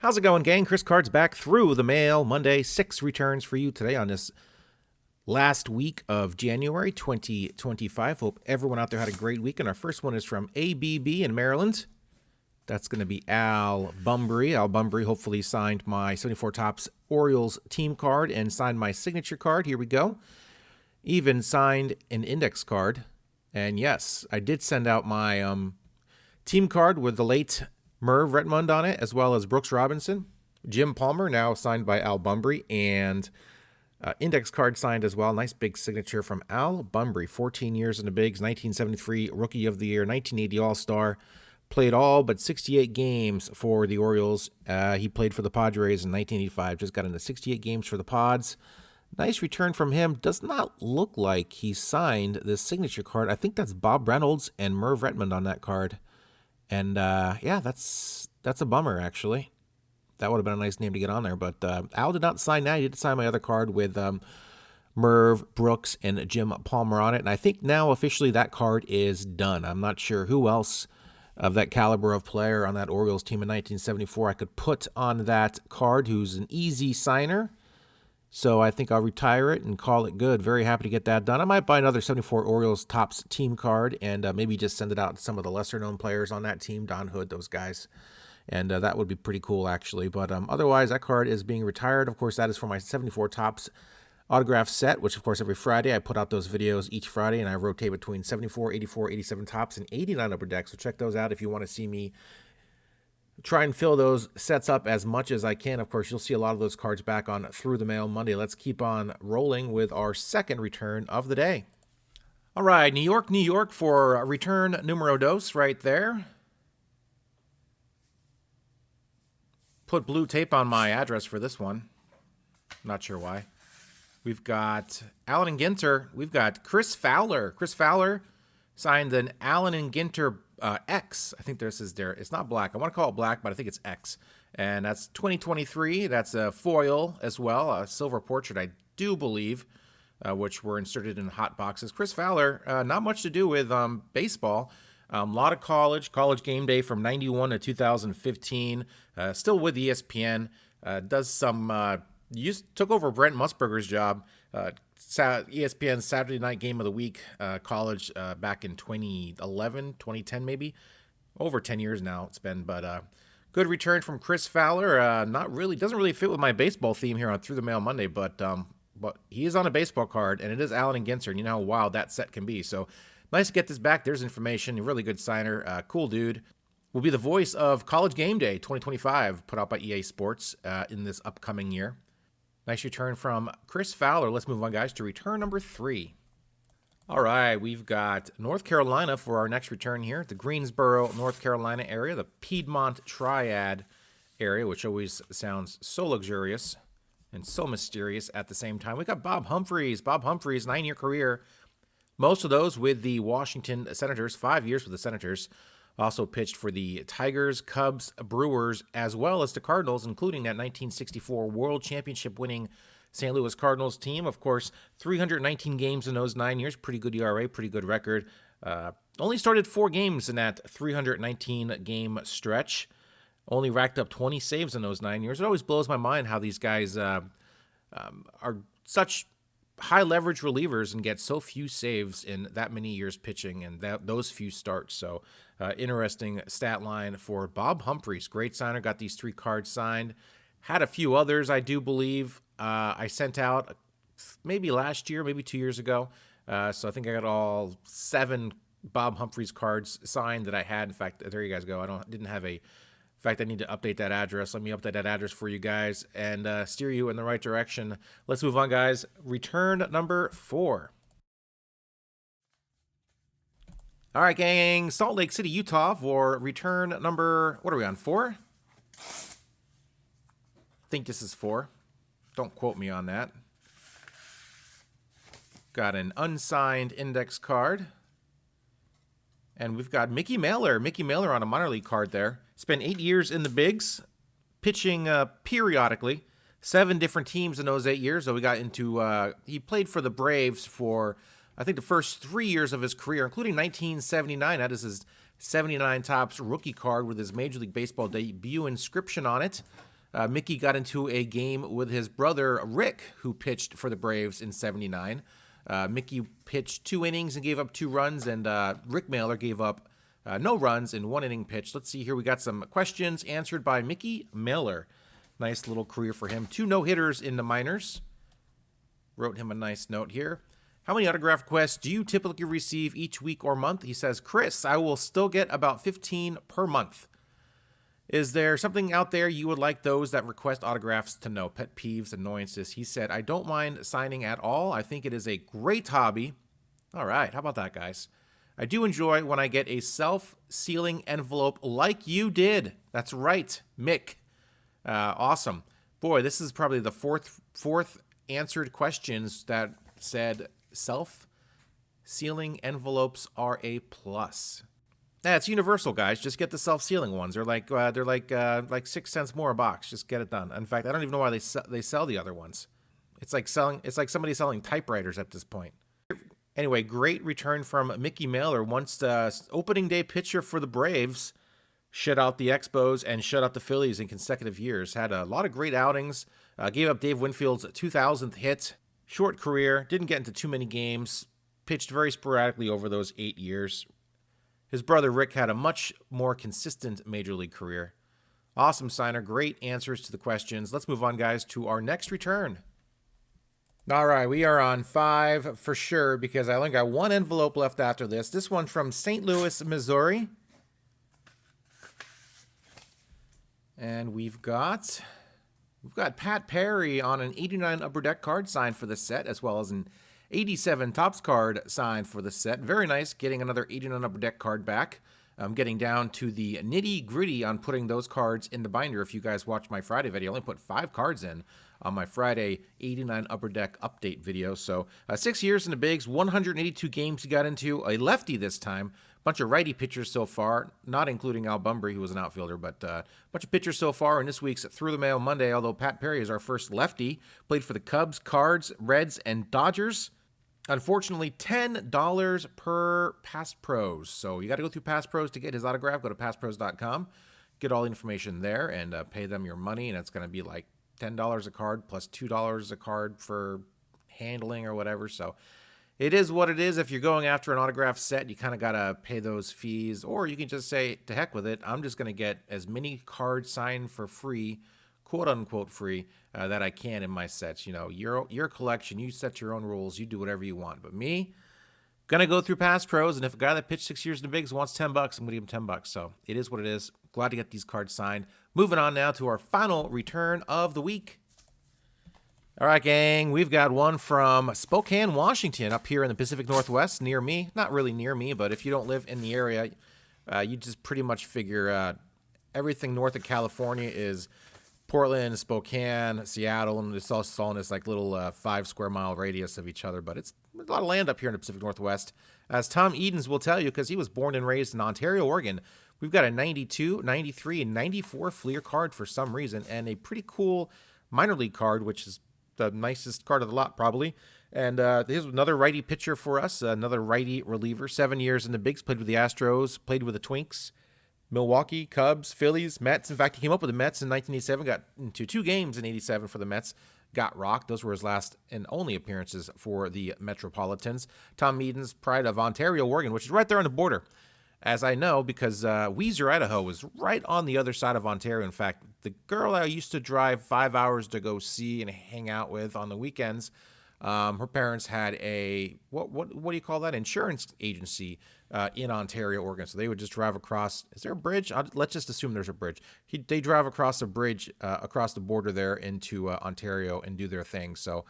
How's it going, gang? Chris Card's back through the mail Monday. 6 returns for you today on this last week of January 2025. Hope everyone out there had a great week. And our first one is from ABB in Maryland. That's going to be Al Bumbry. Al Bumbry hopefully signed my 74 Topps Orioles team card and signed my signature card. Here we go. Even signed an index card. And yes, I did send out my team card with the late Merv Retmund on it, as well as Brooks Robinson. Jim Palmer, now signed by Al Bumbry, and index card signed as well. Nice big signature from Al Bumbry. 14 years in the bigs, 1973 Rookie of the Year, 1980 All-Star. Played all but 68 games for the Orioles. He played for the Padres in 1985. Just got into 68 games for the Pods. Nice return from him. Does not look like he signed this signature card. I think that's Bob Reynolds and Merv Retmund on that card. And yeah, that's a bummer, actually. That would have been a nice name to get on there. But Al did not sign that. He did sign my other card with Merv, Brooks, and Jim Palmer on it. And I think now officially that card is done. I'm not sure who else of that caliber of player on that Orioles team in 1974 I could put on that card who's an easy signer. So I think I'll retire it and call it good. Very happy to get that done. I might buy another 74 Orioles Topps team card and maybe just send it out to some of the lesser-known players on that team, Don Hood, those guys. And that would be pretty cool, actually. But otherwise, that card is being retired. Of course, that is for my 74 Topps autograph set, which, of course, every Friday I put out those videos each Friday, and I rotate between 74, 84, 87 Topps, and 89 Upper Deck. So check those out if you want to see me try and fill those sets up as much as I can. Of course, you'll see a lot of those cards back on Through the Mail Monday. Let's keep on rolling with our second return of the day. All right, New York, New York for return numero dos right there. Put blue tape on my address for this one. Not sure why. We've got Allen and Ginter. We've got Chris Fowler. Chris Fowler signed an Allen and Ginter X. I think this is there. It's not black. I want to call it black, but I think it's X. And that's 2023. That's a foil as well, a silver portrait, I do believe, which were inserted in hot boxes. Chris Fowler, not much to do with baseball. A lot of college game day from 91 to 2015. Still with ESPN. Does some, took over Brent Musburger's job. ESPN's Saturday Night Game of the Week college back in 2011, 2010 maybe. Over 10 years now it's been, but good return from Chris Fowler. Not really, doesn't really fit with my baseball theme here on Through the Mail Monday, but he is on a baseball card, and it is Allen and Ginter, and you know how wild that set can be. So nice to get this back. There's information. A really good signer. Cool dude. Will be the voice of College Game Day 2025, put out by EA Sports in this upcoming year. Nice return from Chris Fowler. Let's move on, guys, to return number 3. All right, we've got North Carolina for our next return here. The Greensboro, North Carolina area, the Piedmont Triad area, which always sounds so luxurious and so mysterious at the same time. We got Bob Humphreys. Bob Humphreys, 9-year career. Most of those with the Washington Senators, 5 years with the Senators. Also pitched for the Tigers, Cubs, Brewers, as well as the Cardinals, including that 1964 World Championship winning St. Louis Cardinals team. Of course, 319 games in those 9 years. Pretty good ERA, pretty good record. Only started 4 games in that 319-game stretch. Only racked up 20 saves in those 9 years. It always blows my mind how these guys are such high-leverage relievers and get so few saves in that many years pitching and those few starts. So interesting stat line for Bob Humphreys. Great signer. Got these 3 cards signed. Had a few others, I do believe. I sent out maybe last year, maybe 2 years ago. So I think I got all 7 Bob Humphreys cards signed that I had. In fact, there you guys go. Didn't have a... In fact, I need to update that address. Let me update that address for you guys and steer you in the right direction. Let's move on, guys. Return number 4. All right, gang. Salt Lake City, Utah for return number, what are we on, 4? I think this is 4. Don't quote me on that. Got an unsigned index card. And we've got Mickey Mahler. Mickey Mahler on a minor league card there. Spent 8 years in the bigs, pitching periodically. 7 different teams in those 8 years. So we got into, he played for the Braves for, I think, the first 3 years of his career, including 1979. That is his 79 Topps rookie card with his Major League Baseball debut inscription on it. Mickey got into a game with his brother Rick, who pitched for the Braves in 79. Mickey pitched 2 innings and gave up 2 runs, and Rick Mahler gave up no runs in 1 inning pitch. Let's see here. We got some questions answered by Mickey Mahler. Nice little career for him. 2 no-hitters in the minors. Wrote him a nice note here. How many autograph requests do you typically receive each week or month? He says, Chris, I will still get about 15 per month. Is there something out there you would like those that request autographs to know? Pet peeves, annoyances. He said, I don't mind signing at all. I think it is a great hobby. All right, how about that, guys? I do enjoy when I get a self-sealing envelope like you did. That's right, Mick. Awesome. Boy, this is probably the fourth answered questions that said self-sealing envelopes are a plus. It's universal, guys. Just get the self-sealing ones. They're like 6 cents more a box. Just get it done. In fact, I don't even know why they sell the other ones. It's like somebody selling typewriters at this point. Anyway, great return from Mickey Mahler. Once the opening day pitcher for the Braves, shut out the Expos and shut out the Phillies in consecutive years. Had a lot of great outings. Gave up Dave Winfield's 2000th hit. Short career. Didn't get into too many games. Pitched very sporadically over those 8 years. His brother Rick had a much more consistent Major League career. Awesome signer. Great answers to the questions. Let's move on, guys, to our next return. All right, we are on 5 for sure because I only got 1 envelope left after this. This one's from St. Louis, Missouri. And we've got Pat Perry on an 89 Upper Deck card signed for the set, as well as an 87 Topps card signed for the set. Very nice getting another 89 Upper Deck card back. I'm getting down to the nitty-gritty on putting those cards in the binder. If you guys watched my Friday video, I only put 5 cards in on my Friday 89 Upper Deck update video. So 6 years in the bigs, 182 games he got into, a lefty this time. Bunch of righty pitchers so far, not including Al Bumbry, who was an outfielder, but a bunch of pitchers so far in this week's Through the Mail Monday, although Pat Perry is our first lefty. Played for the Cubs, Cards, Reds, and Dodgers. Unfortunately, $10 per Pass Pros. So you got to go through Pass Pros to get his autograph. Go to passpros.com, get all the information there, and pay them your money, and it's going to be like $10 a card plus $2 a card for handling or whatever. So it is what it is. If you're going after an autograph set, you kind of got to pay those fees, or you can just say, to heck with it, I'm just going to get as many cards signed for free, quote unquote free, that I can in my sets. You know, your collection, you set your own rules, you do whatever you want. But me, gonna go through Pass Pros, and if a guy that pitched 6 years in the bigs wants $10, I'm gonna give him $10. So it is what it is. Glad to get these cards signed. Moving on now to our final return of the week. All right, gang, we've got one from Spokane, Washington, up here in the Pacific Northwest, near me. Not really near me, but if you don't live in the area, you just pretty much figure everything north of California is Portland, Spokane, Seattle, and it's all in this like little 5 square mile radius of each other. But it's a lot of land up here in the Pacific Northwest. As Tom Edens will tell you, because he was born and raised in Ontario, Oregon, we've got a 92, 93, and 94 Fleer card for some reason, and a pretty cool minor league card, which is the nicest card of the lot probably. And here's another righty pitcher for us, another righty reliever. 7 years in the bigs, played with the Astros, played with the Twinks, Milwaukee, Cubs, Phillies, Mets. In fact, he came up with the Mets in 1987, got into 2 games in 87 for the Mets, got rocked. Those were his last and only appearances for the Metropolitans. Tom Edens, pride of Ontario, Oregon, which is right there on the border, as I know, because Weiser, Idaho is right on the other side of Ontario. In fact, the girl I used to drive 5 hours to go see and hang out with on the weekends, her parents had a, what do you call that, insurance agency in Ontario, Oregon. So they would just drive across. Is there a bridge? Let's just assume there's a bridge. They drive across a bridge, across the border there into Ontario and do their thing. So,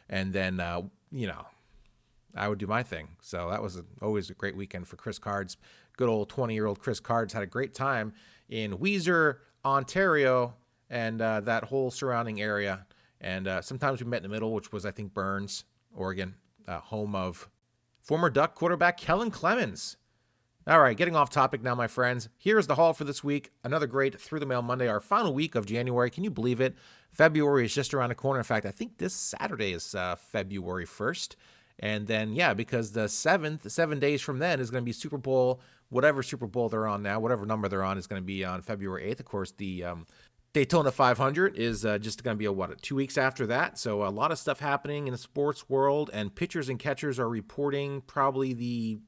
and then, I would do my thing. So that was always a great weekend for Chris Cards. Good old 20-year-old Chris Cards had a great time in Weiser, Ontario, and that whole surrounding area. And sometimes we met in the middle, which was, I think, Burns, Oregon, home of former Duck quarterback Kellen Clemens. All right, getting off topic now, my friends. Here's the haul for this week. Another great Through the Mail Monday, our final week of January. Can you believe it? February is just around the corner. In fact, I think this Saturday is February 1st. And then, yeah, because the 7 days from then is going to be Super Bowl, whatever Super Bowl they're on now, whatever number they're on is going to be on February 8th. Of course, the Daytona 500 is just going to be 2 weeks after that. So a lot of stuff happening in the sports world, and pitchers and catchers are reporting probably the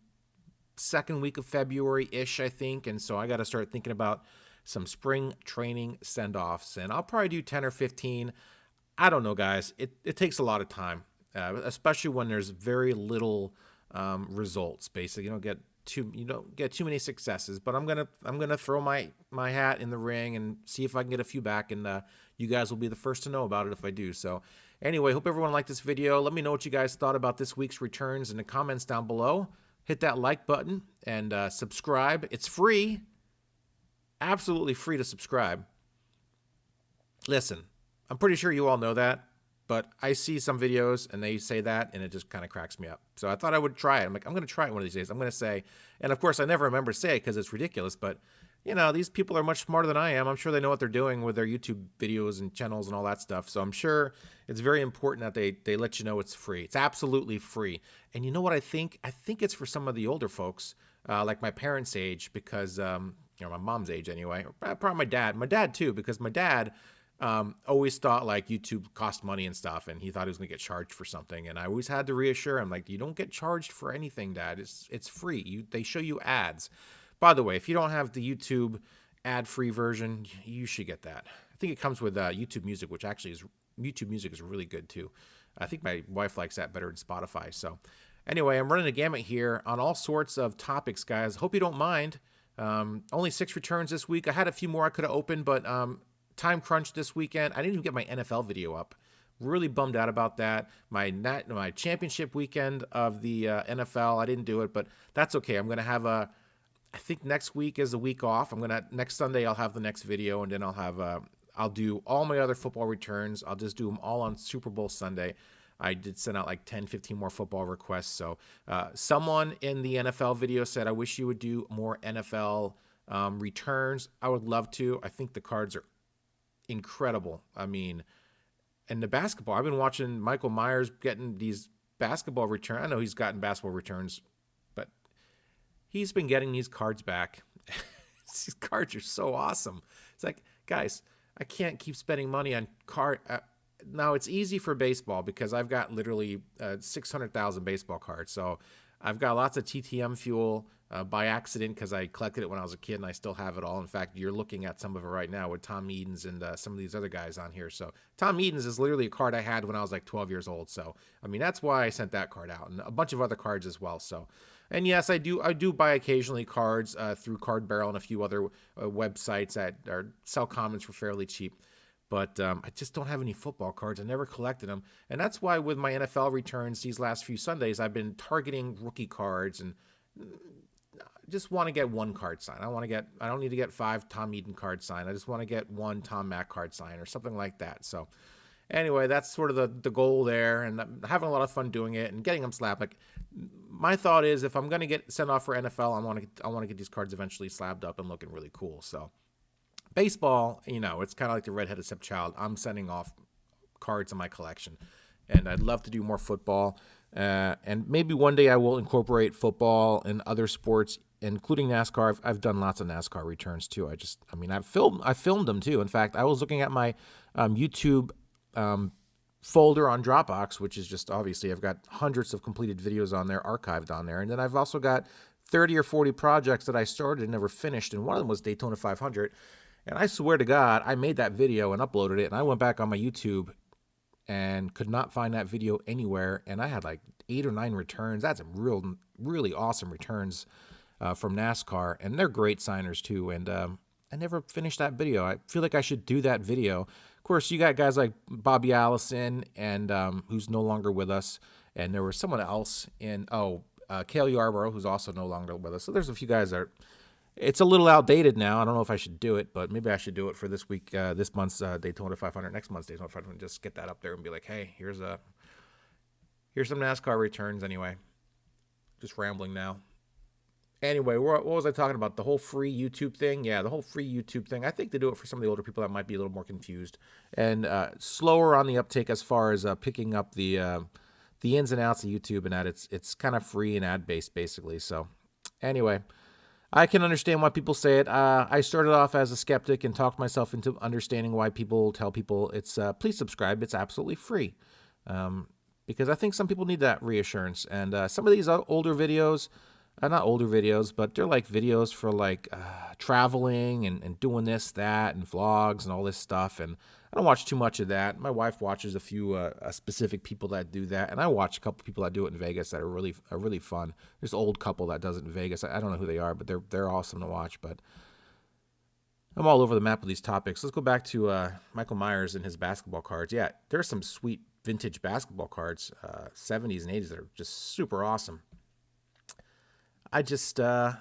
second week of February-ish, I think. And so I got to start thinking about some spring training send-offs, and I'll probably do 10 or 15. I don't know, guys. It takes a lot of time, especially when there's very little results. Basically, you don't get too many successes. But I'm gonna throw my hat in the ring and see if I can get a few back, and you guys will be the first to know about it if I do. So anyway, hope everyone liked this video. Let me know what you guys thought about this week's returns in the comments down below. Hit that like button and subscribe. It's free. Absolutely free to subscribe. Listen, I'm pretty sure you all know that, but I see some videos and they say that and it just kind of cracks me up. So I thought I would try it. I'm going to try it one of these days. I'm going to say, and of course I never remember to say it because it's ridiculous, but these people are much smarter than I am. I'm sure they know what they're doing with their YouTube videos and channels and all that stuff. So I'm sure it's very important that they let you know it's free. It's absolutely free. And you know what I think? I think it's for some of the older folks, like my parents' age, because my mom's age anyway, or probably my dad. My dad too, because my dad always thought like YouTube cost money and stuff, and he thought he was gonna get charged for something. And I always had to reassure him, like, you don't get charged for anything, Dad. It's free. They show you ads. By the way, if you don't have the YouTube ad-free version, you should get that. I think it comes with YouTube Music, which actually YouTube Music is really good too. I think my wife likes that better than Spotify. So anyway, I'm running a gamut here on all sorts of topics, guys. Hope you don't mind. Only 6 returns this week. I had a few more I could have opened, but time crunch this weekend. I didn't even get my NFL video up. Really bummed out about that. My championship weekend of the NFL, I didn't do it, but that's okay. I'm gonna have I think next week is a week off. Next Sunday I'll have the next video, and then I'll do all my other football returns. I'll just do them all on Super Bowl Sunday. I did send out like 10, 15 more football requests. So someone in the NFL video said, I wish you would do more NFL returns. I would love to. I think the cards are incredible. I mean, and the basketball, I've been watching Michael Myers getting these basketball returns. I know he's gotten basketball returns, but he's been getting these cards back. These cards are so awesome. It's like, guys, I can't keep spending money on card. Now, it's easy for baseball because I've got literally 600,000 baseball cards. So I've got lots of TTM fuel by accident because I collected it when I was a kid and I still have it all. In fact, you're looking at some of it right now with Tom Edens and some of these other guys on here. So Tom Edens is literally a card I had when I was like 12 years old. So, I mean, that's why I sent that card out, and a bunch of other cards as well. So, and yes, I do buy occasionally cards through Card Barrel and a few other websites that sell commons for fairly cheap. But I just don't have any football cards. I never collected them. And that's why with my NFL returns these last few Sundays, I've been targeting rookie cards and just want to get one card signed. I don't need to get 5 Tom Eden cards signed. I just want to get 1 Tom Mack card signed or something like that. So anyway, that's sort of the goal there. And I'm having a lot of fun doing it and getting them slabbed. Like, my thought is if I'm going to get sent off for NFL, I want to get these cards eventually slabbed up and looking really cool. So baseball, it's kind of like the redheaded stepchild. I'm sending off cards in my collection, and I'd love to do more football. And maybe one day I will incorporate football and other sports, including NASCAR. I've done lots of NASCAR returns too. I filmed them too. In fact, I was looking at my YouTube folder on Dropbox, which is just obviously I've got hundreds of completed videos on there, archived on there, and then I've also got 30 or 40 projects that I started and never finished, and one of them was Daytona 500. And I swear to God, I made that video and uploaded it, and I went back on my YouTube and could not find that video anywhere, and I had like 8 or 9 returns. That's really awesome returns from NASCAR, and they're great signers too, and I never finished that video. I feel like I should do that video. Of course, you got guys like Bobby Allison, and who's no longer with us, and there was someone else Cale Yarborough, who's also no longer with us. So there's a few guys that it's a little outdated now. I don't know if I should do it, but maybe I should do it for this week, this month's Daytona 500, next month's Daytona 500, just get that up there and be like, hey, here's some NASCAR returns anyway. Just rambling now. Anyway, what was I talking about? The whole free YouTube thing? Yeah, the whole free YouTube thing. I think they do it for some of the older people that might be a little more confused and slower on the uptake as far as picking up the the ins and outs of YouTube and that it's kind of free and ad based basically. So anyway, I can understand why people say it. I started off as a skeptic and talked myself into understanding why people tell people it's please subscribe. It's absolutely free, because I think some people need that reassurance. And some of these older videos, not older videos, but they're like videos for like traveling and doing this, that, and vlogs and all this stuff. And I don't watch too much of that. My wife watches a few specific people that do that, and I watch a couple people that do it in Vegas that are really fun. There's an old couple that does it in Vegas. I don't know who they are, but they're awesome to watch. But I'm all over the map with these topics. Let's go back to Michael Myers and his basketball cards. Yeah, there's some sweet vintage basketball cards, 70s and 80s that are just super awesome. I just devote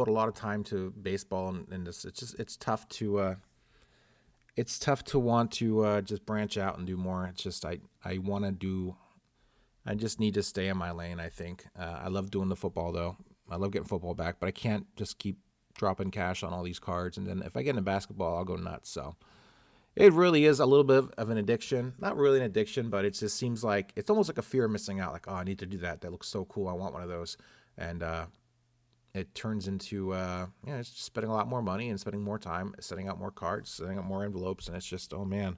a lot of time to baseball, and it's tough to want to just branch out and do more. It's just I just need to stay in my lane. I think I love doing the football though. I love getting football back, but I can't just keep dropping cash on all these cards. And then if I get into basketball, I'll go nuts. So it really is a little bit of an addiction. Not really an addiction, but it just seems like it's almost like a fear of missing out. Like, oh, I need to do that. That looks so cool. I want one of those. And it turns into it's just spending a lot more money and spending more time, setting out more cards, setting up more envelopes, and it's just, oh man,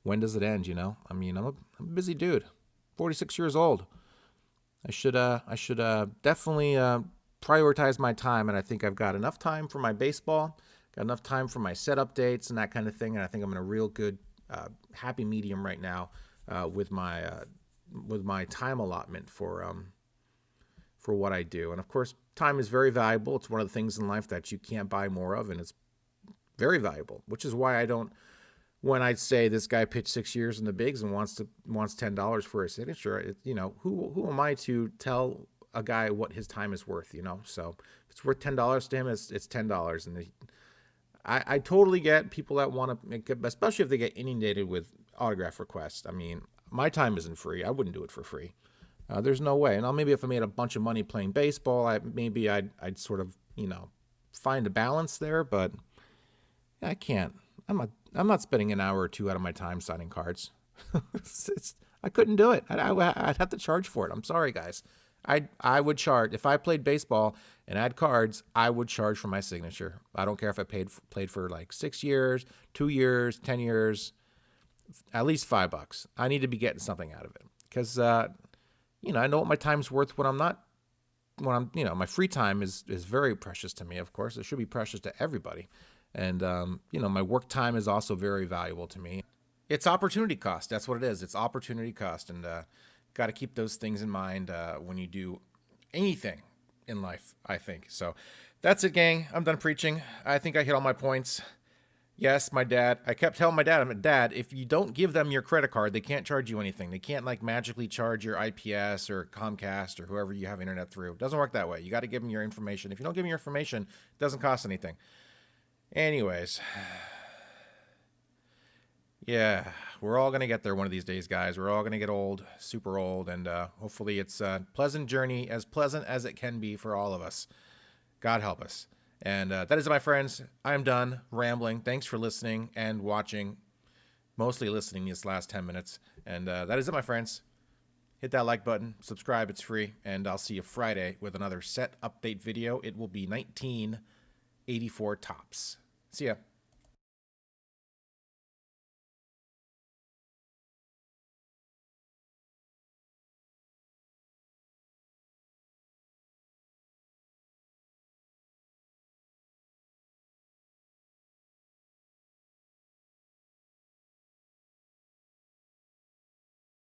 when does it end? I mean, I'm a busy dude, 46 years old. I should definitely prioritize my time, and I think I've got enough time for my baseball, got enough time for my set updates and that kind of thing, and I think I'm in a real good happy medium right now with my time allotment for what I do. And of course, time is very valuable. It's one of the things in life that you can't buy more of, and it's very valuable, which is why I don't, when I say this guy pitched 6 years in the bigs and wants $10 for his signature, who am I to tell a guy what his time is worth, So if it's worth $10 to him, it's $10. And I totally get people that want to make it, especially if they get inundated with autograph requests. I mean, my time isn't free. I wouldn't do it for free. There's no way. And maybe if I made a bunch of money playing baseball, I'd sort of, find a balance there, but I can't. I'm not spending an hour or two out of my time signing cards. I couldn't do it. I'd have to charge for it. I'm sorry, guys. I would charge if I played baseball and had cards. I would charge for my signature. I don't care if I played for like 6 years, 2 years, 10 years, at least $5. I need to be getting something out of it because I know what my time's worth when my free time is very precious to me. Of course, it should be precious to everybody. And, my work time is also very valuable to me. It's opportunity cost. That's what it is. It's opportunity cost. And got to keep those things in mind when you do anything in life, I think. So that's it, gang. I'm done preaching. I think I hit all my points. Yes, my dad. I kept telling my dad, Dad, if you don't give them your credit card, they can't charge you anything. They can't magically charge your IPS or Comcast or whoever you have internet through. It doesn't work that way. You got to give them your information. If you don't give them your information, it doesn't cost anything. Anyways, yeah, we're all going to get there one of these days, guys. We're all going to get old, super old, and hopefully it's a pleasant journey, as pleasant as it can be for all of us. God help us. And that is it, my friends. I'm done rambling. Thanks for listening and watching, mostly listening these last 10 minutes. And that is it, my friends. Hit that like button, subscribe, it's free, and I'll see you Friday with another set update video. It will be 1984 tops. See ya.